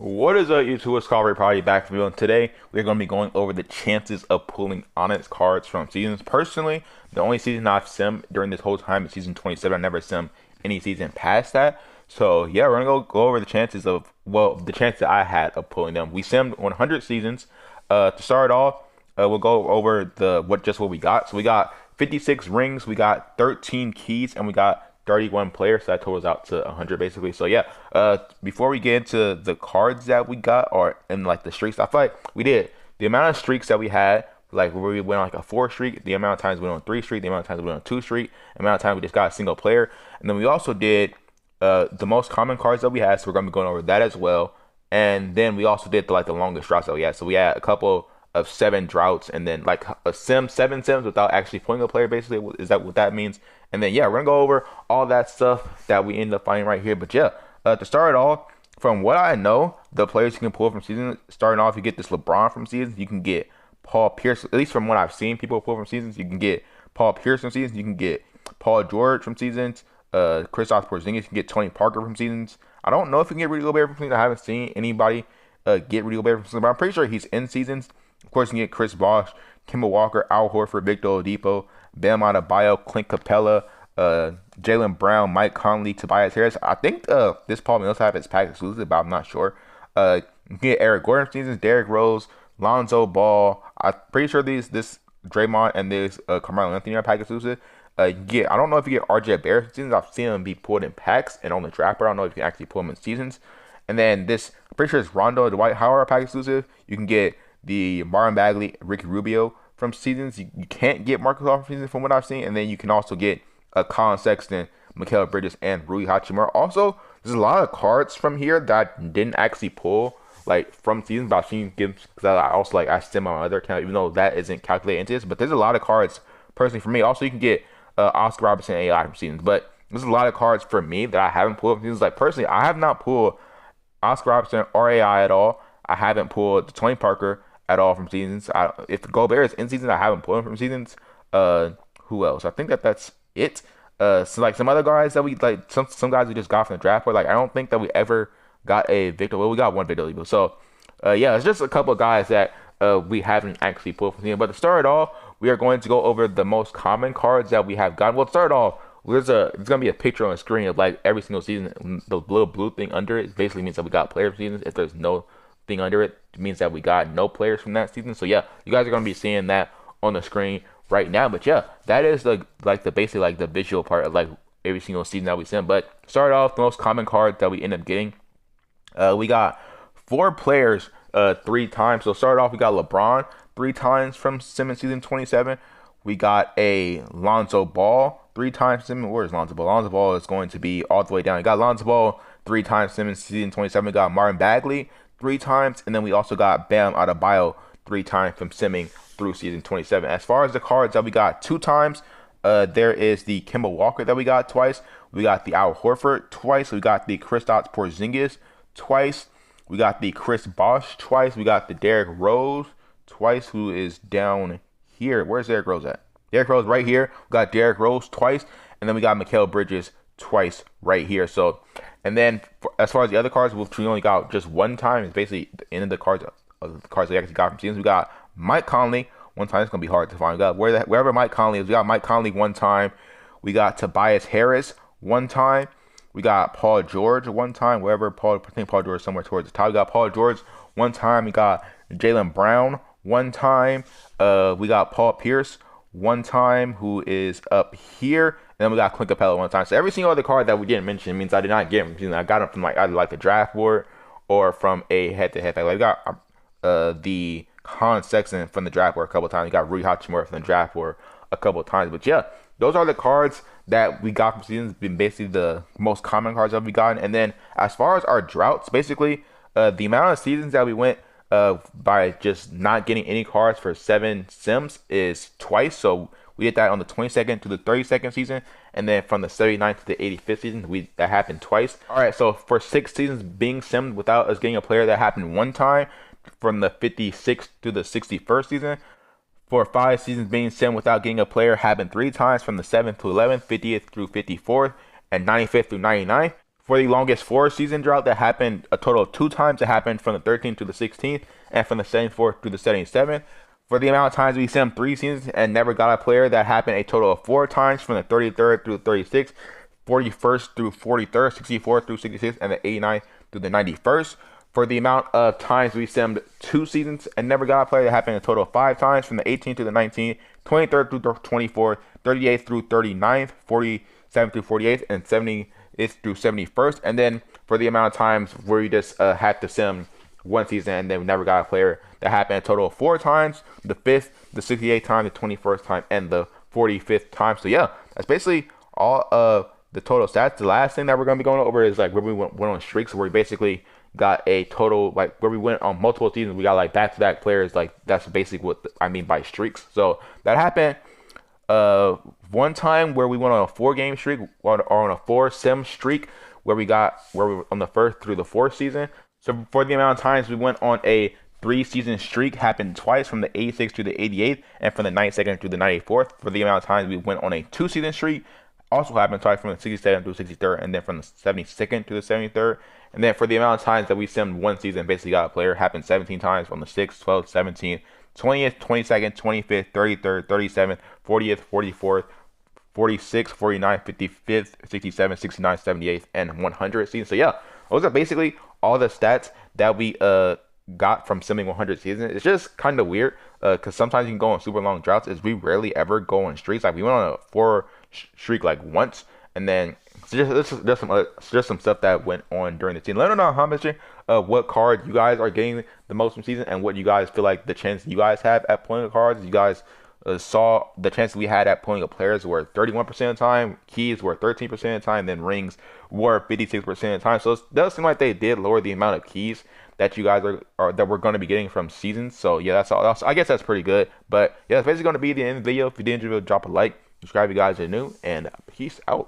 What is up, YouTube? It's Calvary Party back from you. And today we're going to be going over the chances of pulling Onyx cards from seasons. Personally, the only season I've simmed during this whole time is season 27. I never simmed any season past that. So yeah, we're gonna go over the chances of the chance that I had of pulling them. We simmed 100 seasons. To start off, we'll go over what we got. So we got 56 rings, we got 13 keys, and we got 31 players, so that totals out to 100 basically. So yeah, before we get into the cards that we got or in like the streaks, I feel like we did the amount of streaks that we had, like where we went on like a 4 streak, the amount of times we went on 3 streak, the amount of times we went on 2 streak, the amount of time we just got a single player, and then we also did the most common cards that we had. So we're gonna be going over that as well, and then we also did the longest droughts that we had. So we had a couple of 7 droughts, and then like a 7 sims without actually pulling a player. Basically, is that what that means? And then yeah, we're gonna go over all that stuff that we ended up finding right here. But yeah, to start it off, from what I know, the players you can pull from seasons, starting off, you get this LeBron from seasons. You can get Paul Pierce, at least from what I've seen people pull from seasons. You can get Paul Pierce from seasons. You can get Paul George from seasons. Kristaps Porzingis. You can get Tony Parker from seasons. I don't know if you can get Rudy Gobert from seasons. I haven't seen anybody get Rudy Gobert from seasons, but I'm pretty sure he's in seasons. Of course, you can get Chris Bosh, Kemba Walker, Al Horford, Victor Oladipo, Bam Adebayo, Clint Capella, Jaylen Brown, Mike Conley, Tobias Harris. I think this Paul Millsap is pack exclusive, but I'm not sure. You can get Eric Gordon from seasons, Derrick Rose, Lonzo Ball. I'm pretty sure this Draymond and this Carmelo Anthony are pack exclusive. I don't know if you get RJ Barrett from seasons. I've seen him be pulled in packs and on the draft, but I don't know if you can actually pull him in seasons. And then this, I'm pretty sure it's Rondo, Dwight Howard pack exclusive. You can get the Marvin Bagley, Ricky Rubio from seasons. You can't get Marcus Gasol from seasons from what I've seen. And then you can also get Colin Sexton, Mikal Bridges, and Rui Hachimura. Also, there's a lot of cards from here that I didn't actually pull like from seasons, but I've seen because I also I stem on my other account, even though that isn't calculated into this. But there's a lot of cards personally for me. Also, you can get Oscar Robertson AI from seasons, but there's a lot of cards for me that I haven't pulled from seasons. Like personally, I have not pulled Oscar Robertson or AI at all. I haven't pulled Tony Parker at all from seasons. If Gobert is in season, I haven't pulled him from seasons. Who else? I think that's it. So like some other guys that we like, some guys we just got from the draft, but like I don't think that we ever got a Victor. Well, we got one Victor Oladipo. So yeah, it's just a couple of guys that we haven't actually pulled from season. But to start it off, we are going to go over the most common cards that we have gotten. Well, to start off, there's gonna be a picture on the screen of like every single season. The little blue thing under it basically means that we got players from seasons. If there's no thing under it, it means that we got no players from that season. So yeah, you guys are gonna be seeing that on the screen right now. But yeah, that is the basically like the visual part of like every single season that we send. But start off, the most common card that we end up getting. We got 4 players 3 times. So start off, we got LeBron 3 times from Simmons season 27. We got a Lonzo Ball 3 times Simmons. Where's Lonzo Ball? Lonzo Ball is going to be all the way down. We got Lonzo Ball 3 times Simmons season 27. We got Marvin Bagley 3 times, and then we also got Bam Adebayo 3 times from simming through season 27. As far as the cards that we got 2 times, there is the Kemba Walker that we got twice. We got the Al Horford twice. We got the Kristaps Porzingis twice. We got the Chris Bosh twice. We got the Derrick Rose twice, who is down here. Where's Derrick Rose at? Derrick Rose right here. We got Derrick Rose twice, and then we got Mikal Bridges twice right here. So, and then as far as the other cards, which we only got just 1 time, it's basically the end of the cards we actually got from seasons. We got Mike Conley 1 time. It's gonna be hard to find. We got wherever Mike Conley is. We got Mike Conley 1 time. We got Tobias Harris 1 time. We got Paul George 1 time. I think Paul George is somewhere towards the top. We got Paul George 1 time. We got Jaylen Brown 1 time. We got Paul Pierce 1 time, who is up here. And then we got Clint Capella 1 time. So every single other card that we didn't mention means I did not get them. I got them from like either like the draft board or from a head-to-head. Like we got the Colin Sexton from the draft board a couple of times. We got Rui Hachimura from the draft board a couple of times. But yeah, those are the cards that we got from seasons. Been basically the most common cards that we gotten. And then as far as our droughts, basically the amount of seasons that we went by just not getting any cards for 7 sims is twice. So we did that on the 22nd to the 32nd season, and then from the 79th to the 85th season, that happened twice. All right, so for 6 seasons being simmed without us getting a player, that happened 1 time from the 56th to the 61st season. For 5 seasons being simmed without getting a player, happened 3 times from the 7th to 11th, 50th through 54th, and 95th through 99th. For the longest 4 season drought, that happened a total of 2 times. It happened from the 13th to the 16th, and from the 74th to the 77th. For the amount of times we simmed 3 seasons and never got a player, that happened a total of 4 times, from the 33rd through the 36th, 41st through 43rd, 64th through 66th, and the 89th through the 91st. For the amount of times we simmed 2 seasons and never got a player, that happened a total of 5 times, from the 18th to the 19th, 23rd through the 24th, 38th through 39th, 47th through 48th, and 70th through 71st. And then for the amount of times where we just had to sim 1 season and then never got a player, that happened a total of 4 times: the 5th, the 68th time, the 21st time, and the 45th time. So yeah, that's basically all of the total stats. The last thing that we're going to be going over is like where we went on streaks, where we basically got a total, like where we went on multiple seasons. We got like back-to-back players. Like that's basically what I mean by streaks. So that happened one time where we went on a 4 game streak, or on a 4 sim streak, where we were on the 1st through the 4th season. So for the amount of times we went on a 3 season streak, happened twice, from the 86th to the 88th, and from the 92nd to the 94th. For the amount of times we went on a 2 season streak, also happened twice, from the 67th to the 63rd, and then from the 72nd to the 73rd. And then for the amount of times that we simmed 1 season, basically got a player, happened 17 times, from the 6th, 12th, 17th, 20th, 22nd, 25th, 33rd, 37th, 40th, 44th, 46th, 49th, 55th, 67th, 69th, 78th, and 100 seasons. So yeah, those are basically all the stats that we got from simming 100 seasons. It's just kind of weird because sometimes you can go on super long droughts. Is we rarely ever go on streaks. Like we went on a 4 streak like once, and then just some stuff that went on during the season. Let us know how much what card you guys are getting the most from season, and what you guys feel like the chance you guys have at pulling the cards. You guys saw the chances we had at pulling up players were 31% of the time, keys were 13% of the time, then rings were 56% of the time. So it does seem like they did lower the amount of keys that you guys are that we're going to be getting from seasons. So yeah, that's all. I guess that's pretty good. But yeah, that's basically going to be the end of the video. If you did enjoy, drop a like, subscribe if you guys are new, and peace out.